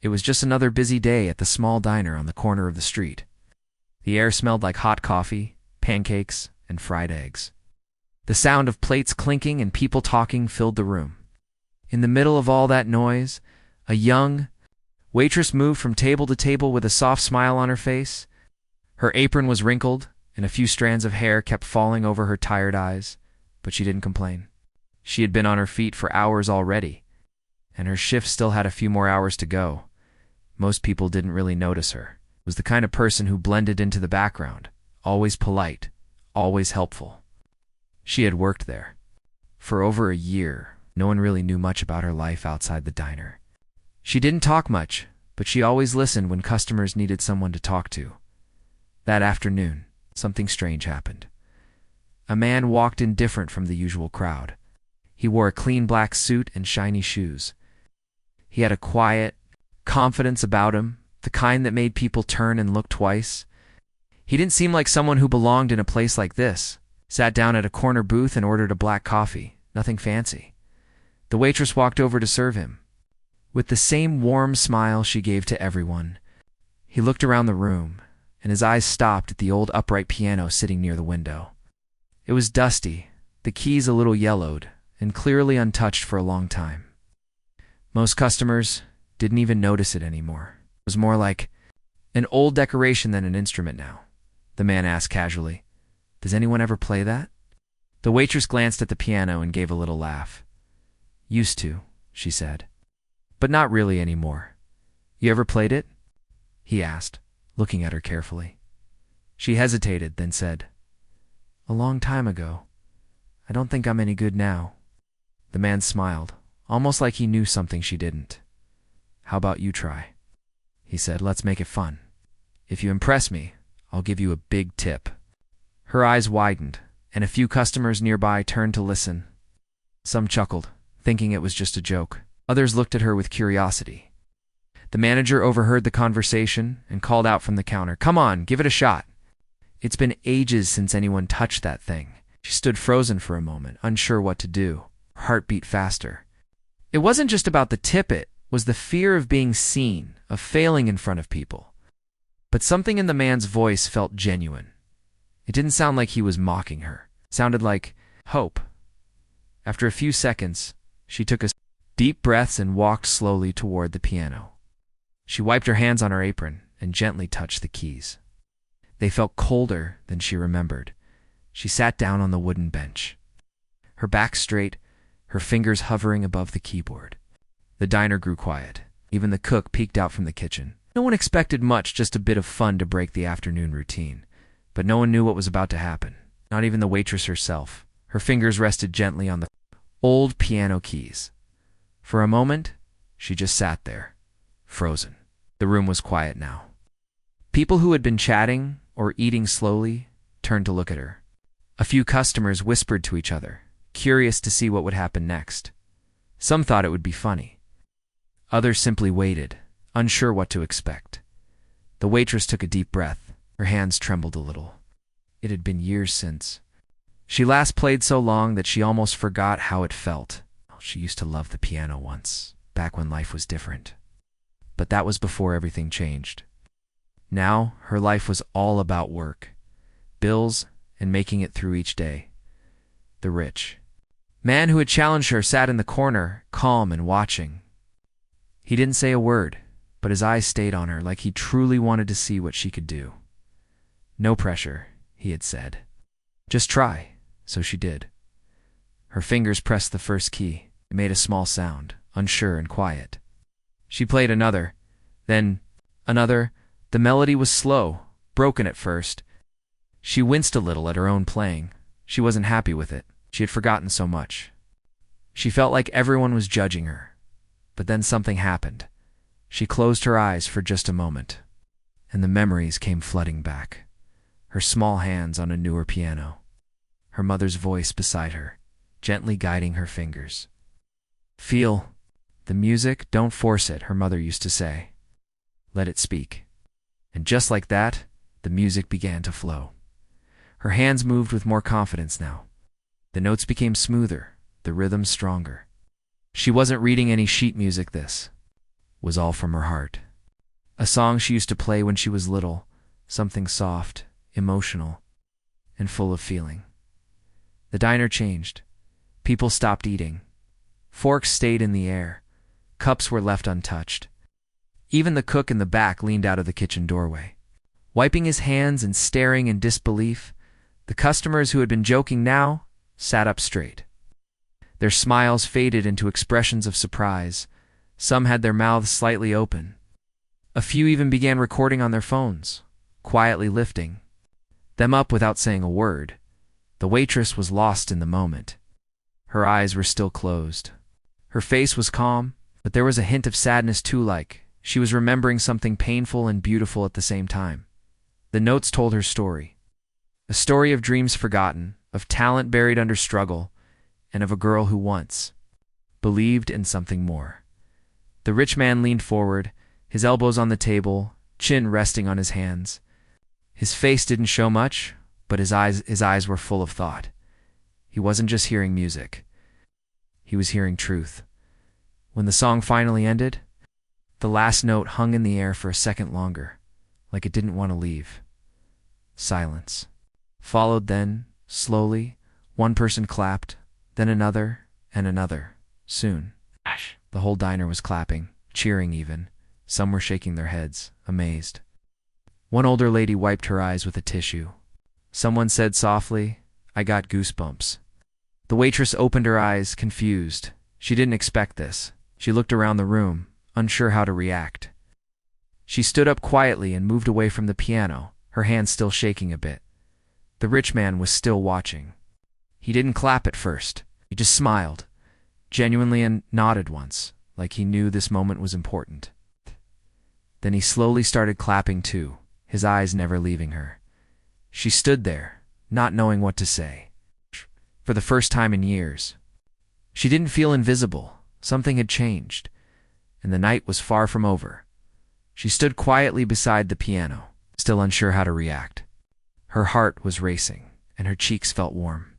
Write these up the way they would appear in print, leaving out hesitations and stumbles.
It was just another busy day at the small diner on the corner of the street. The air smelled like hot coffee, pancakes, and fried eggs. The sound of plates clinking and people talking filled the room. In the middle of all that noise, a young waitress moved from table to table with a soft smile on her face. Her apron was wrinkled, and a few strands of hair kept falling over her tired eyes, but she didn't complain. She had been on her feet for hours already, and her shift still had a few more hours to go. Most people didn't really notice her. It was the kind of person who blended into the background, always polite, always helpful. She had worked there. For over a year, no one really knew much about her life outside the diner. She didn't talk much, but she always listened when customers needed someone to talk to. That afternoon, something strange happened. A man walked in different from the usual crowd. He wore a clean black suit and shiny shoes. He had a quiet confidence about him, the kind that made people turn and look twice. He didn't seem like someone who belonged in a place like this. Sat down at a corner booth and ordered a black coffee, nothing fancy. The waitress walked over to serve him. With the same warm smile she gave to everyone, he looked around the room, and his eyes stopped at the old upright piano sitting near the window. It was dusty, the keys a little yellowed, and clearly untouched for a long time. Most customers didn't even notice it anymore. It was more like an old decoration than an instrument now. The man asked casually, "Does anyone ever play that?" The waitress glanced at the piano and gave a little laugh. "Used to," she said. "But not really anymore." "You ever played it?" he asked, looking at her carefully. She hesitated, then said, "A long time ago. I don't think I'm any good now." The man smiled, almost like he knew something she didn't. "How about you try?" he said. "Let's make it fun. If you impress me, I'll give you a big tip." Her eyes widened, and a few customers nearby turned to listen. Some chuckled, thinking it was just a joke. Others looked at her with curiosity. The manager overheard the conversation and called out from the counter, "Come on, give it a shot." It's been ages since anyone touched that thing. She stood frozen for a moment, unsure what to do. Her heart beat faster. It wasn't just about the tip, it was the fear of being seen, of failing in front of people. But something in the man's voice felt genuine. It didn't sound like he was mocking her. It sounded like hope. After a few seconds, she took a deep breath and walked slowly toward the piano. She wiped her hands on her apron and gently touched the keys. They felt colder than she remembered. She sat down on the wooden bench, her back straight, her fingers hovering above the keyboard. The diner grew quiet. Even the cook peeked out from the kitchen. No one expected much, just a bit of fun to break the afternoon routine. But no one knew what was about to happen, not even the waitress herself. Her fingers rested gently on the old piano keys. For a moment, she just sat there, frozen. The room was quiet now. People who had been chatting or eating slowly turned to look at her. A few customers whispered to each other, curious to see what would happen next. Some thought it would be funny. Others simply waited, unsure what to expect. The waitress took a deep breath. Her hands trembled a little. It had been years since. She last played so long that she almost forgot how it felt. She used to love the piano once, back when life was different. But that was before everything changed. Now, her life was all about work, bills, and making it through each day. The rich man who had challenged her sat in the corner, calm and watching. He didn't say a word, but his eyes stayed on her like he truly wanted to see what she could do. "No pressure," he had said. "Just try." So she did. Her fingers pressed the first key. It made a small sound, unsure and quiet. She played another, then another. The melody was slow, broken at first. She winced a little at her own playing. She wasn't happy with it. She had forgotten so much. She felt like everyone was judging her. But then something happened. She closed her eyes for just a moment, and the memories came flooding back. Her small hands on a newer piano. Her mother's voice beside her, gently guiding her fingers. "Feel the music, don't force it," her mother used to say. "Let it speak." And just like that, the music began to flow. Her hands moved with more confidence now. The notes became smoother, the rhythm stronger. She wasn't reading any sheet music this. was all from her heart. A song she used to play when she was little, something soft, emotional, and full of feeling. The diner changed. People stopped eating. Forks stayed in the air. Cups were left untouched. Even the cook in the back leaned out of the kitchen doorway. Wiping his hands and staring in disbelief, the customers who had been joking now sat up straight. Their smiles faded into expressions of surprise. Some had their mouths slightly open. A few even began recording on their phones, quietly lifting them up without saying a word. The waitress was lost in the moment. Her eyes were still closed. Her face was calm, but there was a hint of sadness too, like she was remembering something painful and beautiful at the same time. The notes told her story. A story of dreams forgotten, of talent buried under struggle, and of a girl who once believed in something more. The rich man leaned forward, his elbows on the table, chin resting on his hands. His face didn't show much, but his eyes were full of thought. He wasn't just hearing music. He was hearing truth. When the song finally ended, the last note hung in the air for a second longer, like it didn't want to leave. Silence. Followed then, slowly, one person clapped, then another, and another. Soon, the whole diner was clapping, cheering even. Some were shaking their heads, amazed. One older lady wiped her eyes with a tissue. Someone said softly, "I got goosebumps." The waitress opened her eyes, confused. She didn't expect this. She looked around the room, unsure how to react. She stood up quietly and moved away from the piano, her hands still shaking a bit. The rich man was still watching. He didn't clap at first. He just smiled, genuinely, and nodded once, like he knew this moment was important. Then he slowly started clapping too, his eyes never leaving her. She stood there, not knowing what to say. For the first time in years, she didn't feel invisible. Something had changed, and the night was far from over. She stood quietly beside the piano, still unsure how to react. Her heart was racing, and her cheeks felt warm.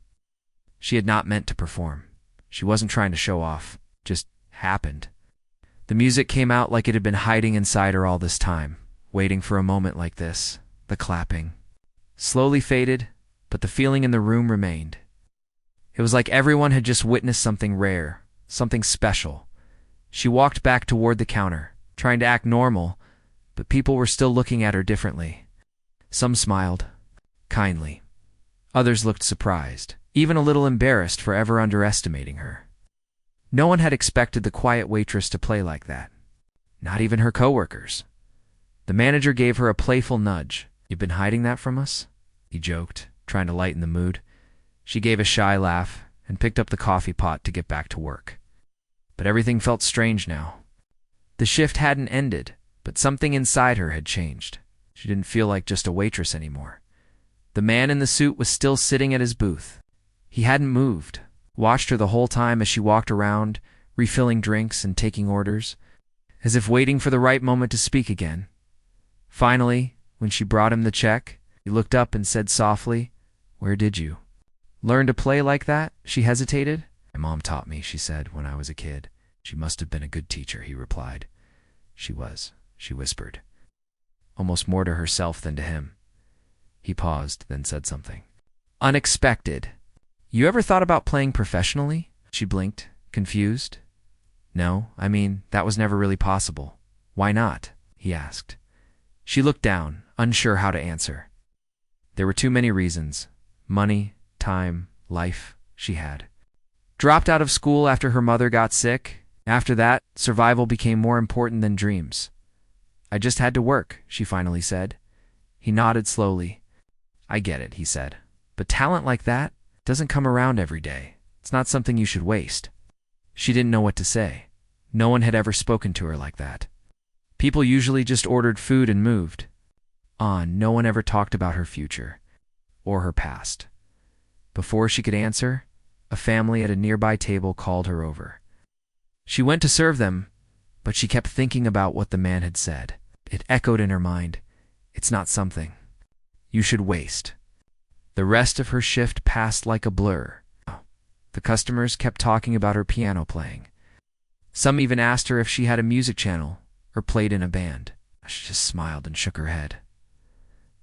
She had not meant to perform. She wasn't trying to show off. Just happened. The music came out like it had been hiding inside her all this time, waiting for a moment like this. The clapping slowly faded, but the feeling in the room remained. It was like everyone had just witnessed something rare, something special. She walked back toward the counter, trying to act normal, but people were still looking at her differently. Some smiled, kindly. Others looked surprised, even a little embarrassed for ever underestimating her. No one had expected the quiet waitress to play like that. Not even her coworkers. The manager gave her a playful nudge. "You've been hiding that from us?" he joked, trying to lighten the mood. She gave a shy laugh and picked up the coffee pot to get back to work. But everything felt strange now. The shift hadn't ended, but something inside her had changed. She didn't feel like just a waitress anymore. The man in the suit was still sitting at his booth. He hadn't moved, watched her the whole time as she walked around, refilling drinks and taking orders, as if waiting for the right moment to speak again. Finally, when she brought him the check, he looked up and said softly, "Where did you learn to play like that?" She hesitated. "My mom taught me," she said, "when I was a kid." "She must have been a good teacher," he replied. "She was," she whispered, almost more to herself than to him. He paused, then said something unexpected. "You ever thought about playing professionally?" She blinked, confused. "No, I mean, that was never really possible." "Why not?" he asked. She looked down, unsure how to answer. There were too many reasons. Money, time, life. She had dropped out of school after her mother got sick. After that, survival became more important than dreams. "I just had to work," she finally said. He nodded slowly. "I get it," he said. "But talent like that doesn't come around every day. It's not something you should waste." She didn't know what to say. No one had ever spoken to her like that. People usually just ordered food and moved on. No one ever talked about her future or her past. Before she could answer, a family at a nearby table called her over. She went to serve them, but she kept thinking about what the man had said. It echoed in her mind. It's not something you should waste. The rest of her shift passed like a blur. The customers kept talking about her piano playing. Some even asked her if she had a music channel, or played in a band? She just smiled and shook her head.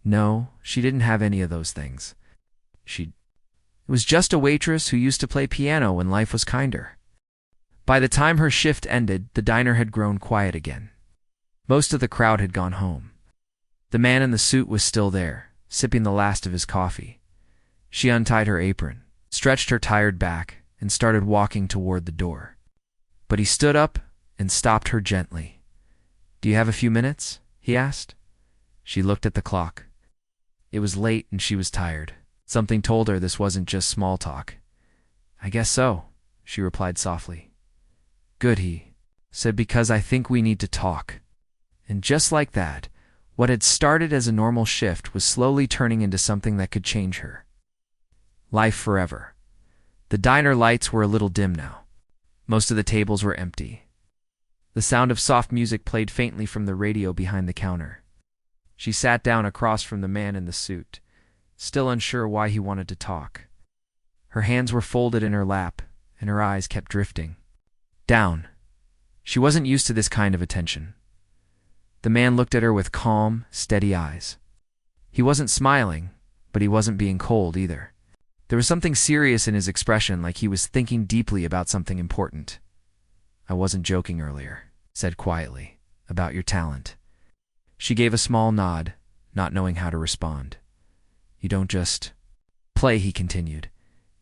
No, she didn't have any of those things. It was just a waitress who used to play piano when life was kinder. By the time her shift ended, the diner had grown quiet again. Most of the crowd had gone home. The man in the suit was still there, sipping the last of his coffee. She untied her apron, stretched her tired back, and started walking toward the door. But he stood up and stopped her gently. "Do you have a few minutes?" he asked. She looked at the clock. It was late and she was tired. Something told her this wasn't just small talk. "I guess so," she replied softly. "Good," he said, "because I think we need to talk." And just like that, what had started as a normal shift was slowly turning into something that could change her life forever. The diner lights were a little dim now. Most of the tables were empty. The sound of soft music played faintly from the radio behind the counter. She sat down across from the man in the suit, still unsure why he wanted to talk. Her hands were folded in her lap, and her eyes kept drifting down. She wasn't used to this kind of attention. The man looked at her with calm, steady eyes. He wasn't smiling, but he wasn't being cold either. There was something serious in his expression, like he was thinking deeply about something important. "I wasn't joking earlier," he said quietly, "about your talent." She gave a small nod, not knowing how to respond. "You don't just play," he continued.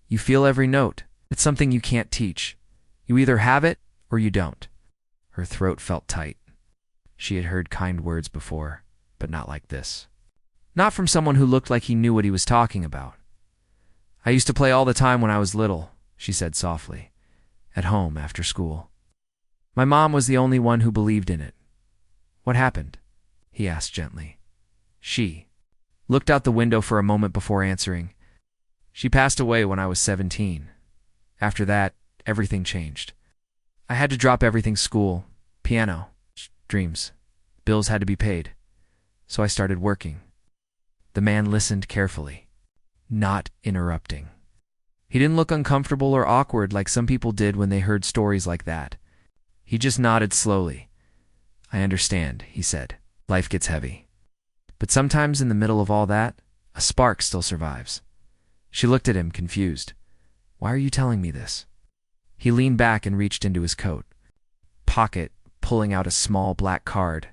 "You feel every note. It's something you can't teach. You either have it or you don't." Her throat felt tight. She had heard kind words before, but not like this. Not from someone who looked like he knew what he was talking about. "I used to play all the time when I was little," she said softly, "at home after school. My mom was the only one who believed in it." "What happened?" he asked gently. She looked out the window for a moment before answering. "She passed away when I was 17. After that, everything changed. I had to drop everything: school, piano, dreams. Bills had to be paid. So I started working." The man listened carefully, not interrupting. He didn't look uncomfortable or awkward like some people did when they heard stories like that. He just nodded slowly. "I understand," he said. "Life gets heavy. But sometimes in the middle of all that, a spark still survives." She looked at him, confused. "Why are you telling me this?" He leaned back and reached into his coat pocket, pulling out a small black card.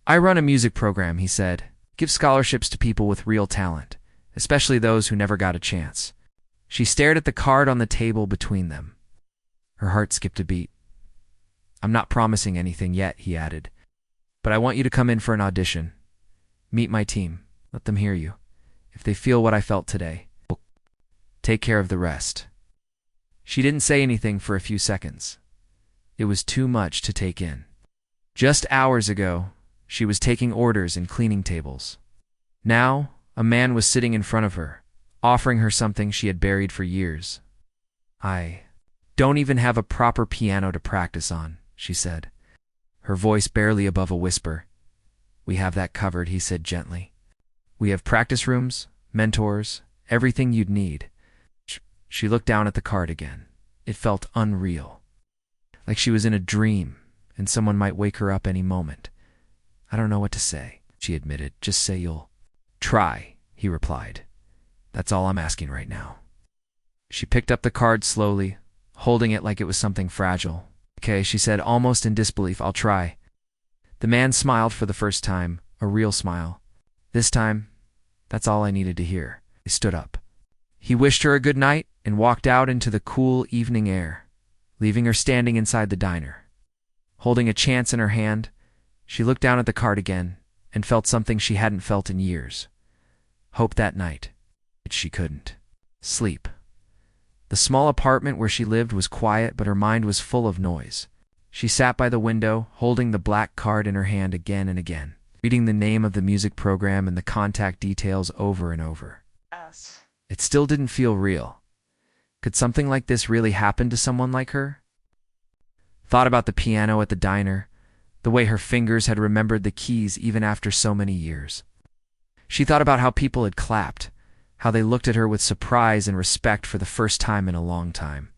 "I run a music program," he said. "Give scholarships to people with real talent, especially those who never got a chance." She stared at the card on the table between them. Her heart skipped a beat. "I'm not promising anything yet," he added, "but I want you to come in for an audition. Meet my team. Let them hear you. If they feel what I felt today, take care of the rest." She didn't say anything for a few seconds. It was too much to take in. Just hours ago, she was taking orders and cleaning tables. Now, a man was sitting in front of her, offering her something she had buried for years. "I don't even have a proper piano to practice on," she said, her voice barely above a whisper. "We have that covered," he said gently. "We have practice rooms, mentors, everything you'd need." She looked down at the card again. It felt unreal, like she was in a dream and someone might wake her up any moment. "I don't know what to say," she admitted. "Just say you'll try," he replied. "That's all I'm asking right now." She picked up the card slowly, holding it like it was something fragile. "Okay," she said, almost in disbelief. "I'll try." The man smiled for the first time, a real smile. This time, that's all I needed to hear. He stood up. He wished her a good night and walked out into the cool evening air, leaving her standing inside the diner. Holding a chance in her hand, she looked down at the card again and felt something she hadn't felt in years. Hope that night. She couldn't sleep. The small apartment where she lived was quiet, but her mind was full of noise. She sat by the window, holding the black card in her hand again and again, reading the name of the music program and the contact details over and over. It still didn't feel real. Could something like this really happen to someone like her? Thought about the piano at the diner, the way her fingers had remembered the keys even after so many years. She thought about how people had clapped, how they looked at her with surprise and respect for the first time in a long time.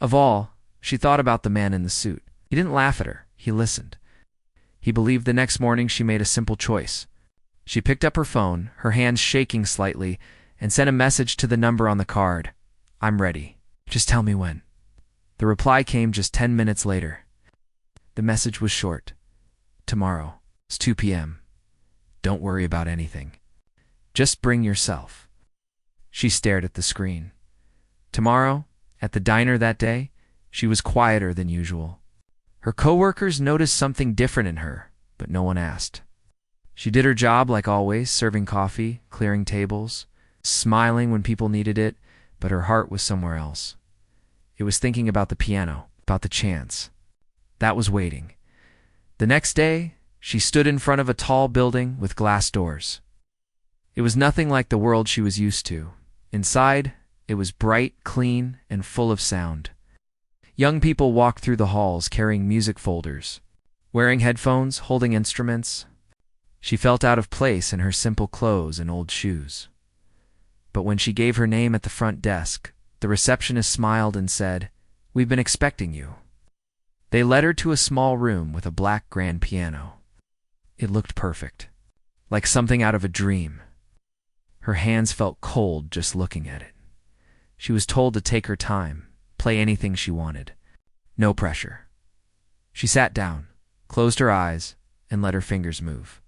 Of all, she thought about the man in the suit. He didn't laugh at her, he listened. He believed the next morning she made a simple choice. She picked up her phone, her hands shaking slightly, and sent a message to the number on the card. "I'm ready. Just tell me when." The reply came just 10 minutes later. The message was short. "Tomorrow. It's 2 p.m. Don't worry about anything. Just bring yourself." She stared at the screen. Tomorrow, at the diner that day, she was quieter than usual. Her coworkers noticed something different in her, but no one asked. She did her job like always, serving coffee, clearing tables, smiling when people needed it, but her heart was somewhere else. It was thinking about the piano, about the chance. That was waiting. The next day, she stood in front of a tall building with glass doors. It was nothing like the world she was used to. Inside, it was bright, clean, and full of sound. Young people walked through the halls carrying music folders, wearing headphones, holding instruments. She felt out of place in her simple clothes and old shoes. But when she gave her name at the front desk, the receptionist smiled and said, "We've been expecting you." They led her to a small room with a black grand piano. It looked perfect, like something out of a dream. Her hands felt cold just looking at it. She was told to take her time, play anything she wanted. No pressure. She sat down, closed her eyes, and let her fingers move.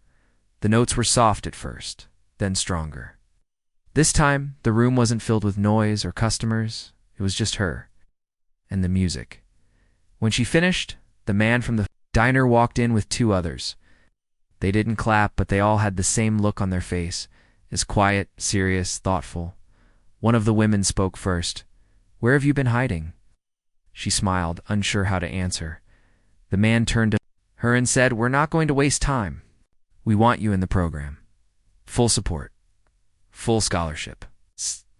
The notes were soft at first, then stronger. This time, the room wasn't filled with noise or customers. It was just her and the music. When she finished, the man from the diner walked in with 2 others. They didn't clap, but they all had the same look on their face, as quiet, serious, thoughtful. One of the women spoke first. "Where have you been hiding?" She smiled, unsure how to answer. The man turned to her and said, "We're not going to waste time. We want you in the program. Full support. Full scholarship.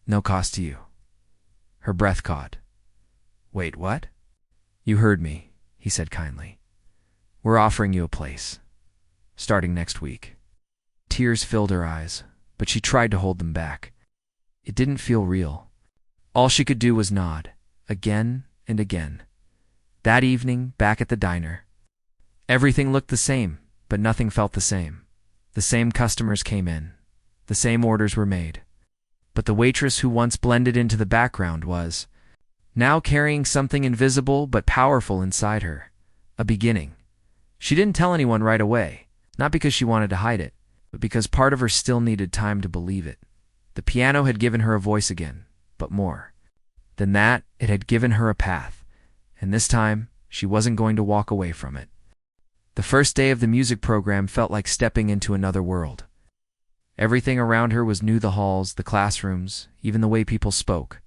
No cost to you." Her breath caught. "Wait, what?" "You heard me," he said kindly. "We're offering you a place, starting next week." Tears filled her eyes, but she tried to hold them back. It didn't feel real. All she could do was nod, again and again. That evening, back at the diner, everything looked the same, but nothing felt the same. The same customers came in. The same orders were made. But the waitress who once blended into the background was now carrying something invisible but powerful inside her. A beginning. She didn't tell anyone right away, not because she wanted to hide it, but because part of her still needed time to believe it. The piano had given her a voice again, but more than that, it had given her a path, and this time, she wasn't going to walk away from it. The first day of the music program felt like stepping into another world. Everything around her was new: the halls, the classrooms, even the way people spoke.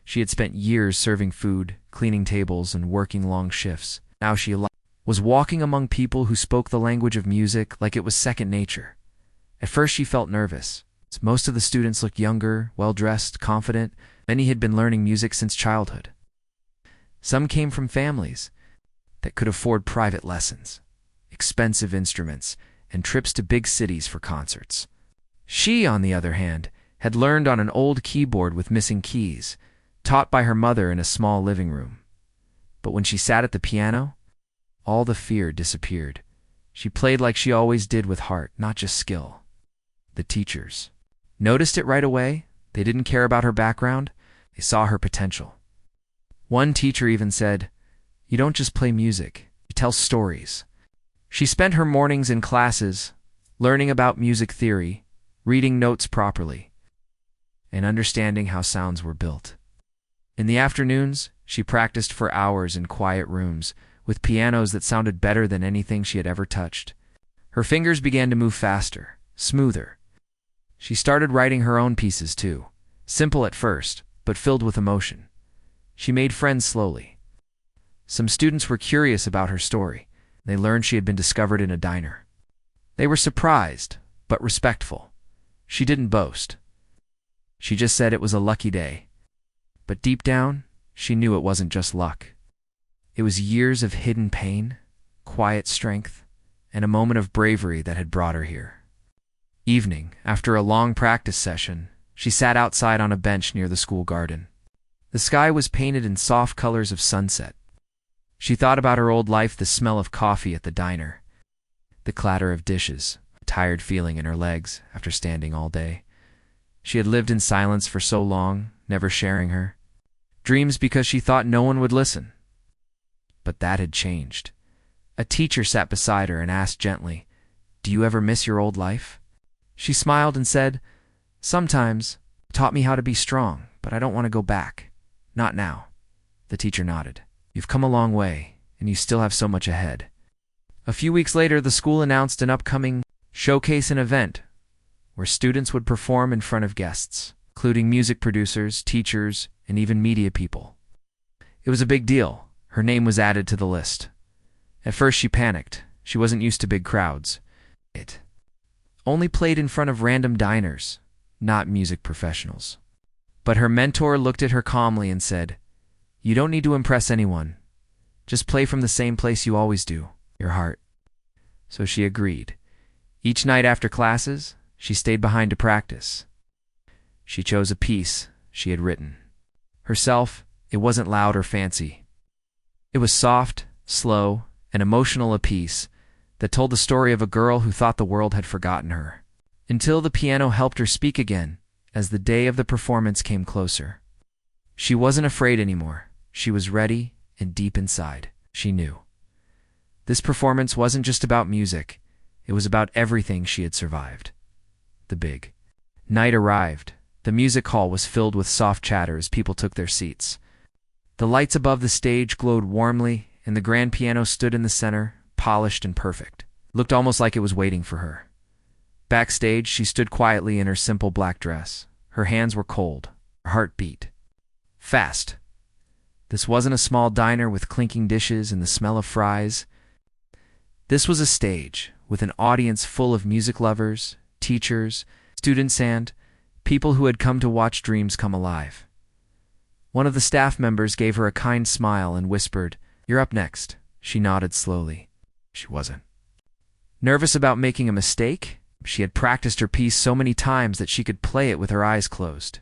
She had spent years serving food, cleaning tables, and working long shifts. Now she was walking among people who spoke the language of music like it was second nature. At first she felt nervous. Most of the students looked younger, well-dressed, confident. Many had been learning music since childhood. Some came from families that could afford private lessons, expensive instruments, and trips to big cities for concerts. She, on the other hand, had learned on an old keyboard with missing keys, taught by her mother in a small living room. But when she sat at the piano, all the fear disappeared. She played like she always did, with heart, not just skill. The teachers noticed it right away. They didn't care about her background. They saw her potential. One teacher even said, "You don't just play music, you tell stories." She spent her mornings in classes, learning about music theory, reading notes properly, and understanding how sounds were built. In the afternoons, she practiced for hours in quiet rooms, with pianos that sounded better than anything she had ever touched. Her fingers began to move faster, smoother. She started writing her own pieces too, simple at first, but filled with emotion. She made friends slowly. Some students were curious about her story. They learned she had been discovered in a diner. They were surprised, but respectful. She didn't boast. She just said it was a lucky day. But deep down, she knew it wasn't just luck. It was years of hidden pain, quiet strength, and a moment of bravery that had brought her here. Evening, after a long practice session, she sat outside on a bench near the school garden. The sky was painted in soft colors of sunset. She thought about her old life, the smell of coffee at the diner, the clatter of dishes, a tired feeling in her legs after standing all day. She had lived in silence for so long, never sharing her dreams because she thought no one would listen. But that had changed. A teacher sat beside her and asked gently, "Do you ever miss your old life?" She smiled and said, "Sometimes. It taught me how to be strong, but I don't want to go back. Not now." The teacher nodded. "You've come a long way, and you still have so much ahead." A few weeks later, the school announced an upcoming showcase and event where students would perform in front of guests, including music producers, teachers, and even media people. It was a big deal. Her name was added to the list. At first she panicked. She wasn't used to big crowds. It only played in front of random diners, not music professionals. But her mentor looked at her calmly and said, "You don't need to impress anyone. Just play from the same place you always do, your heart." So she agreed. Each night after classes, she stayed behind to practice. She chose a piece she had written. Herself, it wasn't loud or fancy. It was soft, slow, and emotional, a piece that told the story of a girl who thought the world had forgotten her, until the piano helped her speak again as the day of the performance came closer. She wasn't afraid anymore. She was ready, and deep inside, she knew. This performance wasn't just about music. It was about everything she had survived. The big night arrived. The music hall was filled with soft chatter as people took their seats. The lights above the stage glowed warmly, and the grand piano stood in the center, polished and perfect. It looked almost like it was waiting for her. Backstage, she stood quietly in her simple black dress. Her hands were cold. Her heart beat fast. This wasn't a small diner with clinking dishes and the smell of fries. This was a stage with an audience full of music lovers, teachers, students, and people who had come to watch dreams come alive. One of the staff members gave her a kind smile and whispered, "You're up next." She nodded slowly. She wasn't nervous about making a mistake. She had practiced her piece so many times that she could play it with her eyes closed.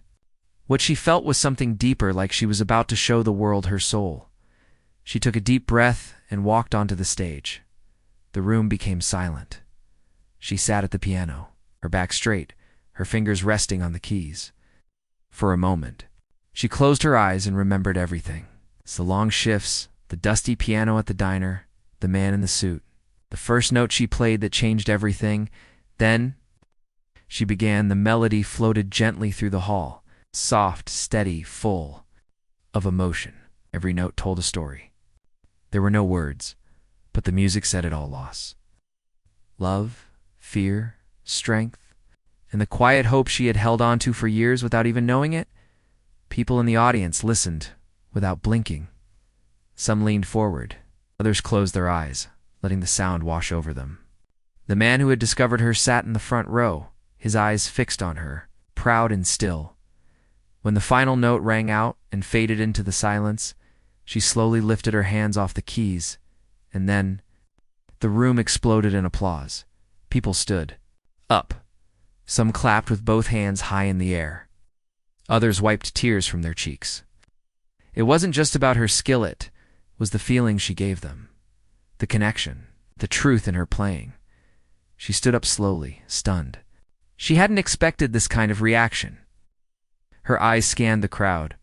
What she felt was something deeper, like she was about to show the world her soul. She took a deep breath and walked onto the stage. The room became silent. She sat at the piano, her back straight, her fingers resting on the keys. For a moment, she closed her eyes and remembered everything. The long shifts, the dusty piano at the diner, the man in the suit, the first note she played that changed everything. Then she began. The melody floated gently through the hall, soft, steady, full of emotion. Every note told a story. There were no words, but the music said it all. Loss, love, fear, strength, and the quiet hope she had held on to for years without even knowing it. People in the audience listened without blinking. Some leaned forward. Others closed their eyes, letting the sound wash over them. The man who had discovered her sat in the front row, his eyes fixed on her, proud and still. When the final note rang out and faded into the silence, she slowly lifted her hands off the keys, and then the room exploded in applause. People stood up. Some clapped with both hands high in the air. Others wiped tears from their cheeks. It wasn't just about her skill, it was the feeling she gave them. The connection, the truth in her playing. She stood up slowly, stunned. She hadn't expected this kind of reaction. Her eyes scanned the crowd.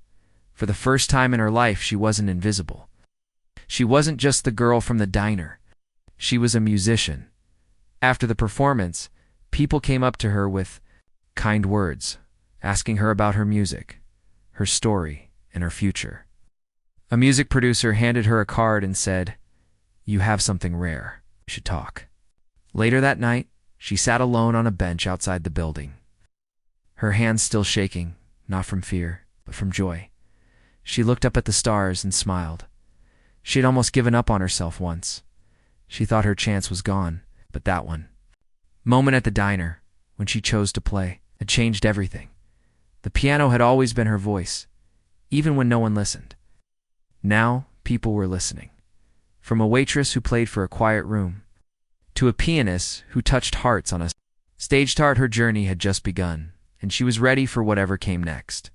For the first time in her life, she wasn't invisible. She wasn't just the girl from the diner. She was a musician. After the performance, people came up to her with kind words, asking her about her music, her story, and her future. A music producer handed her a card and said, "You have something rare. You should talk." Later that night, she sat alone on a bench outside the building. Her hands still shaking, not from fear, but from joy. She looked up at the stars and smiled. She had almost given up on herself once. She thought her chance was gone, but that one moment at the diner, when she chose to play, had changed everything. The piano had always been her voice, even when no one listened. Now, people were listening. From a waitress who played for a quiet room, to a pianist who touched hearts on a stage start, her journey had just begun, and she was ready for whatever came next.